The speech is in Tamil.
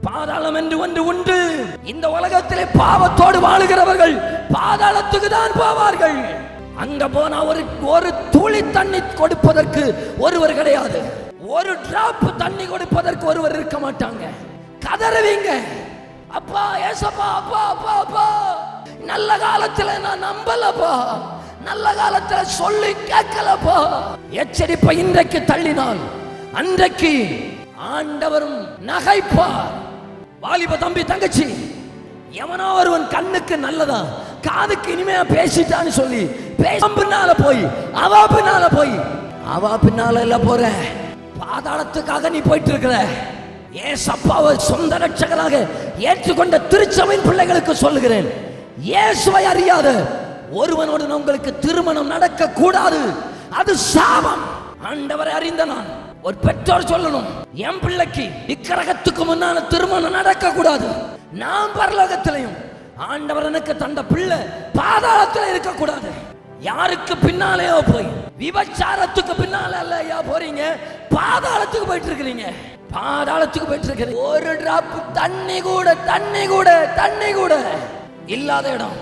பாதாளம் என்று ஒன்று உண்டு. இந்த உலகத்திலே பாவத்தோடு வாழுகிறவர்கள் பாதாளத்துக்கு தான் போவார்கள். அங்க போனா ஒரு துளி தண்ணி கொடுப்பதற்கு ஒருவர் கிடையாது. ஒரு டிராப் தண்ணி கொடுப்பதற்கு ஒருவர் இருக்க மாட்டாங்க. கதறுவீங்க, அப்பா ஏசப்பா, அப்பா அப்பா அப்பா, நல்ல காலத்துல நான் நம்பலப்பா, நல்ல காலத்துல சொல்லி கேட்கலப்பா. எச்சரிப்பை இன்றைக்கு தள்ளினால் அன்றைக்கு ஆண்டவரும் நகைப்பார். வாலிப தம்பி தங்கச்சி, எவனோ ஒருவன் கண்ணுக்கு நல்லதா காதுக்கு இனிமையா பேசிட்டான்னு சொல்லி பின்னால போய் அவ பின்னால இல்ல போற பாதாளத்துக்காக நீ போயிட்டு இருக்கிற. ஏசப்பாவை சொந்த ரட்சகராக ஏற்றுக்கொண்ட திருச்சபையின் பிள்ளைகளுக்கு சொல்லுகிறேன், இயேசுவை அறியாத ஒருவனோடு உங்களுக்கு திருமணம் நடக்க கூடாது. அது சாபம். ஆண்டவரை அறிந்த நான் ஒரு பெற்றோர் சொல்லணும், என் பிள்ளைக்கு இக்கரகத்துக்கு முன்னால திருமணம் நடக்க கூடாது. நான் பரலோகத்திலையும் ஆண்டவர் எனக்கு தந்த பிள்ளை பாதாளத்துல இருக்க கூடாது. யாருக்கு பின்னாலேயோ போய் விபச்சாரத்துக்கு பின்னால இல்லையா போறீங்க, பாதாளத்துக்கு போயிட்டு இருக்கிறீங்க. பாதாளத்துக்கு போயிட்டு இருக்கிறீங்க. ஒரு டிராப் தண்ணி கூட இல்லாத இடம்.